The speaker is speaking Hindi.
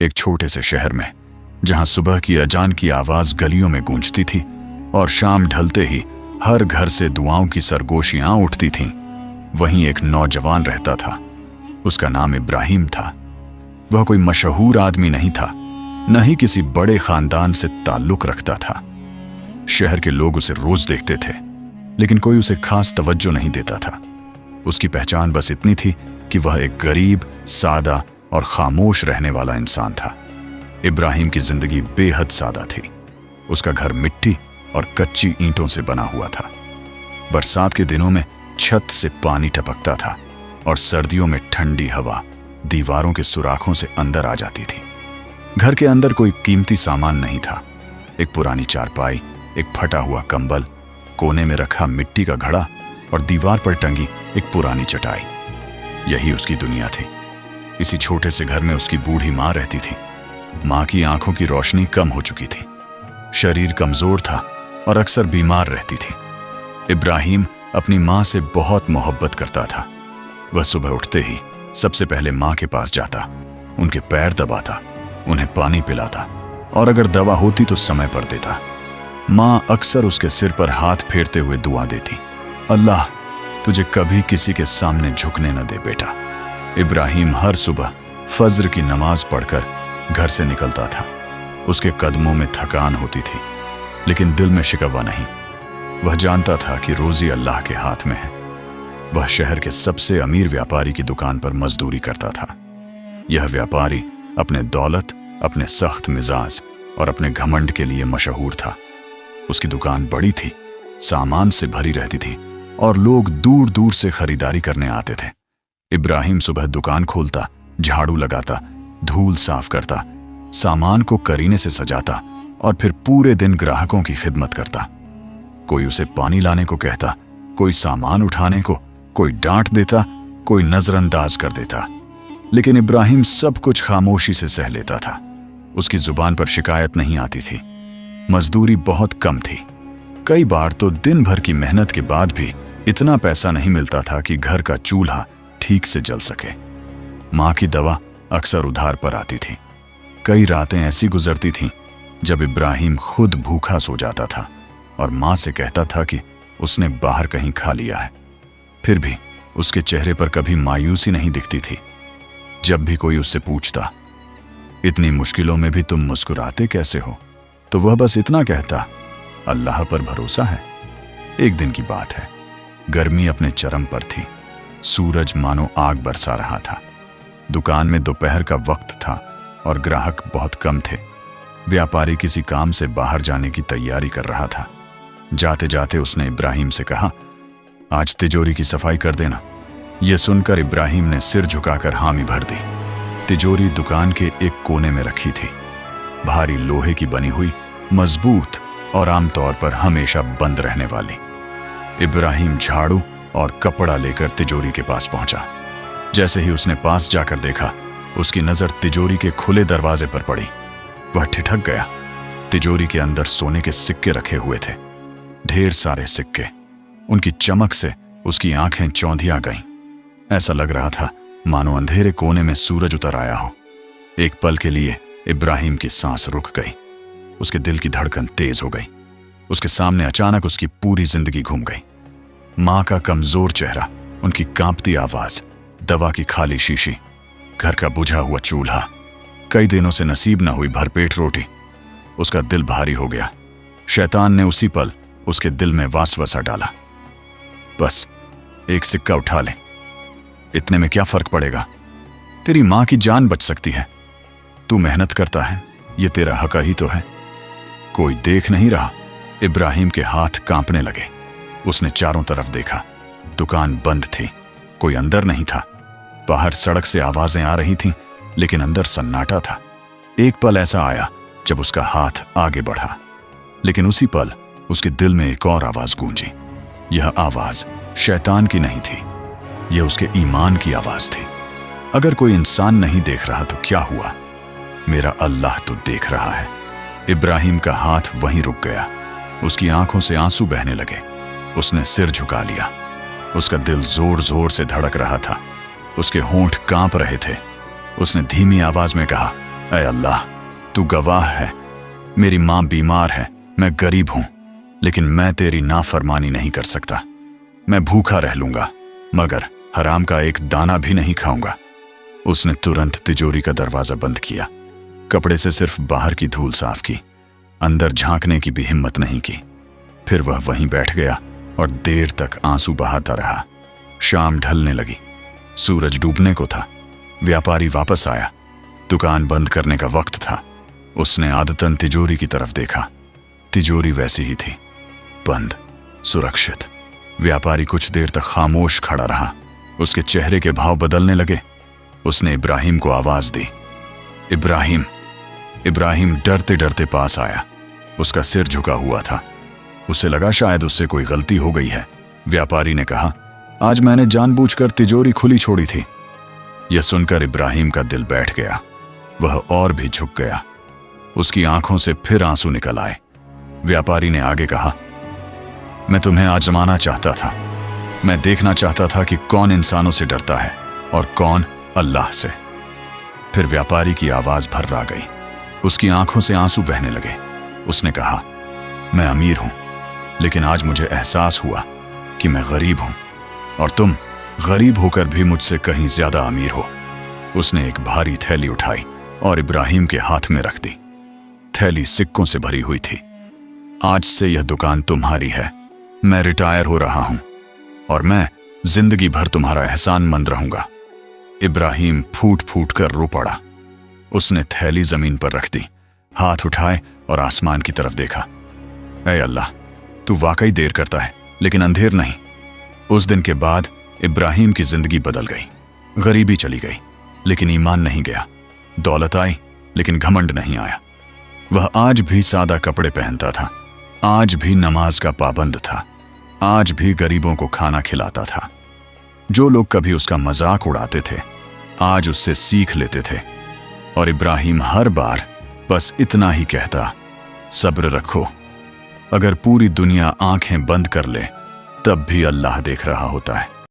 एक छोटे से शहर में, जहां सुबह की अजान की आवाज गलियों में गूंजती थी और शाम ढलते ही हर घर से दुआओं की सरगोशियां उठती थीं, वहीं एक नौजवान रहता था। उसका नाम इब्राहिम था। वह कोई मशहूर आदमी नहीं था, न ही किसी बड़े खानदान से ताल्लुक रखता था। शहर के लोग उसे रोज देखते थे, लेकिन कोई उसे खास तवज्जो नहीं देता था। उसकी पहचान बस इतनी थी कि वह एक गरीब, सादा और खामोश रहने वाला इंसान था। इब्राहिम की जिंदगी बेहद सादा थी। उसका घर मिट्टी और कच्ची ईंटों से बना हुआ था। बरसात के दिनों में छत से पानी टपकता था और सर्दियों में ठंडी हवा दीवारों के सुराखों से अंदर आ जाती थी। घर के अंदर कोई कीमती सामान नहीं था। एक पुरानी चारपाई, एक फटा हुआ कंबल, कोने में रखा मिट्टी का घड़ा और दीवार पर टंगी एक पुरानी चटाई, यही उसकी दुनिया थी। इसी छोटे से घर में उसकी बूढ़ी माँ रहती थी। माँ की आंखों की रोशनी कम हो चुकी थी, शरीर कमजोर था और अक्सर बीमार रहती थी। इब्राहिम अपनी माँ से बहुत मोहब्बत करता था। वह सुबह उठते ही सबसे पहले माँ के पास जाता, उनके पैर दबाता, उन्हें पानी पिलाता और अगर दवा होती तो समय पर देता। माँ अक्सर उसके सिर पर हाथ फेरते हुए दुआ देती, अल्लाह तुझे कभी किसी के सामने झुकने न दे बेटा। इब्राहिम हर सुबह फज्र की नमाज पढ़कर घर से निकलता था। उसके कदमों में थकान होती थी, लेकिन दिल में शिकवा नहीं। वह जानता था कि रोजी अल्लाह के हाथ में है। वह शहर के सबसे अमीर व्यापारी की दुकान पर मजदूरी करता था। यह व्यापारी अपने दौलत, अपने सख्त मिजाज और अपने घमंड के लिए मशहूर था। उसकी दुकान बड़ी थी, सामान से भरी रहती थी और लोग दूर दूर से खरीदारी करने आते थे। इब्राहिम सुबह दुकान खोलता, झाड़ू लगाता, धूल साफ करता, सामान को करीने से सजाता और फिर पूरे दिन ग्राहकों की खिदमत करता। कोई उसे पानी लाने को कहता, कोई सामान उठाने को, कोई डांट देता, कोई नजरअंदाज कर देता, लेकिन इब्राहिम सब कुछ खामोशी से सह लेता था। उसकी जुबान पर शिकायत नहीं आती थी। मजदूरी बहुत कम थी। कई बार तो दिन भर की मेहनत के बाद भी इतना पैसा नहीं मिलता था कि घर का चूल्हा ठीक से जल सके। माँ की दवा अक्सर उधार पर आती थी। कई रातें ऐसी गुजरती थीं जब इब्राहिम खुद भूखा सो जाता था और माँ से कहता था कि उसने बाहर कहीं खा लिया है। फिर भी उसके चेहरे पर कभी मायूसी नहीं दिखती थी। जब भी कोई उससे पूछता, इतनी मुश्किलों में भी तुम मुस्कुराते कैसे हो, तो वह बस इतना कहता, अल्लाह पर भरोसा है। एक दिन की बात है, गर्मी अपने चरम पर थी। सूरज मानो आग बरसा रहा था। दुकान में दोपहर का वक्त था और ग्राहक बहुत कम थे। व्यापारी किसी काम से बाहर जाने की तैयारी कर रहा था। जाते जाते उसने इब्राहिम से कहा, आज तिजोरी की सफाई कर देना। यह सुनकर इब्राहिम ने सिर झुकाकर हामी भर दी। तिजोरी दुकान के एक कोने में रखी थी, भारी लोहे की बनी हुई, मजबूत और आमतौर पर हमेशा बंद रहने वाली। इब्राहिम झाड़ू और कपड़ा लेकर तिजोरी के पास पहुंचा। जैसे ही उसने पास जाकर देखा, उसकी नजर तिजोरी के खुले दरवाजे पर पड़ी। वह ठिठक गया। तिजोरी के अंदर सोने के सिक्के रखे हुए थे, ढेर सारे सिक्के। उनकी चमक से उसकी आंखें चौंधिया गईं। ऐसा लग रहा था मानो अंधेरे कोने में सूरज उतर आया हो। एक पल के लिए इब्राहिम की सांस रुक गई। उसके दिल की धड़कन तेज हो गई। उसके सामने अचानक उसकी पूरी जिंदगी घूम गई। माँ का कमजोर चेहरा, उनकी कांपती आवाज, दवा की खाली शीशी, घर का बुझा हुआ चूल्हा, कई दिनों से नसीब न हुई भरपेट रोटी। उसका दिल भारी हो गया। शैतान ने उसी पल उसके दिल में वासवसा डाला, बस एक सिक्का उठा ले, इतने में क्या फर्क पड़ेगा, तेरी माँ की जान बच सकती है। तू मेहनत करता है, ये तेरा हक ही तो है। कोई देख नहीं रहा। इब्राहिम के हाथ कांपने लगे। उसने चारों तरफ देखा। दुकान बंद थी, कोई अंदर नहीं था। बाहर सड़क से आवाजें आ रही थीं, लेकिन अंदर सन्नाटा था। एक पल ऐसा आया जब उसका हाथ आगे बढ़ा, लेकिन उसी पल उसके दिल में एक और आवाज गूंजी। यह आवाज शैतान की नहीं थी, यह उसके ईमान की आवाज थी। अगर कोई इंसान नहीं देख रहा तो क्या हुआ, मेरा अल्लाह तो देख रहा है। इब्राहिम का हाथ वहीं रुक गया। उसकी आंखों से आंसू बहने लगे। उसने सिर झुका लिया। उसका दिल जोर जोर से धड़क रहा था। उसके होंठ कांप रहे थे। उसने धीमी आवाज में कहा, ऐ अल्लाह, तू गवाह है, मेरी माँ बीमार है, मैं गरीब हूं, लेकिन मैं तेरी नाफरमानी नहीं कर सकता। मैं भूखा रह लूंगा, मगर हराम का एक दाना भी नहीं खाऊंगा। उसने तुरंत तिजोरी का दरवाजा बंद किया, कपड़े से सिर्फ बाहर की धूल साफ की, अंदर झांकने की भी हिम्मत नहीं की। फिर वह वहीं बैठ गया और देर तक आंसू बहाता रहा। शाम ढलने लगी, सूरज डूबने को था। व्यापारी वापस आया, दुकान बंद करने का वक्त था। उसने आदतन तिजोरी की तरफ देखा। तिजोरी वैसी ही थी, बंद, सुरक्षित। व्यापारी कुछ देर तक खामोश खड़ा रहा। उसके चेहरे के भाव बदलने लगे। उसने इब्राहिम को आवाज दी, इब्राहिम। इब्राहिम डरते डरते पास आया। उसका सिर झुका हुआ था। उसे लगा शायद उससे कोई गलती हो गई है। व्यापारी ने कहा, आज मैंने जानबूझकर तिजोरी खुली छोड़ी थी। यह सुनकर इब्राहिम का दिल बैठ गया। वह और भी झुक गया। उसकी आंखों से फिर आंसू निकल आए। व्यापारी ने आगे कहा, मैं तुम्हें आजमाना चाहता था। मैं देखना चाहता था कि कौन इंसानों से डरता है और कौन अल्लाह से। फिर व्यापारी की आवाज भर्रा गई। उसकी आंखों से आंसू बहने लगे। उसने कहा, मैं अमीर हूं, लेकिन आज मुझे एहसास हुआ कि मैं गरीब हूं, और तुम गरीब होकर भी मुझसे कहीं ज्यादा अमीर हो। उसने एक भारी थैली उठाई और इब्राहिम के हाथ में रख दी। थैली सिक्कों से भरी हुई थी। आज से यह दुकान तुम्हारी है। मैं रिटायर हो रहा हूं और मैं जिंदगी भर तुम्हारा एहसानमंद रहूंगा। इब्राहिम फूट फूट कर रो पड़ा। उसने थैली जमीन पर रख दी, हाथ उठाए और आसमान की तरफ देखा। ऐ अल्लाह, तू वाकई देर करता है, लेकिन अंधेर नहीं। उस दिन के बाद इब्राहिम की जिंदगी बदल गई। गरीबी चली गई, लेकिन ईमान नहीं गया। दौलत आई, लेकिन घमंड नहीं आया। वह आज भी सादा कपड़े पहनता था, आज भी नमाज का पाबंद था, आज भी गरीबों को खाना खिलाता था। जो लोग कभी उसका मजाक उड़ाते थे, आज उससे सीख लेते थे। और इब्राहिम हर बार बस इतना ही कहता, सब्र रखो। अगर पूरी दुनिया आंखें बंद कर ले, तब भी अल्लाह देख रहा होता है।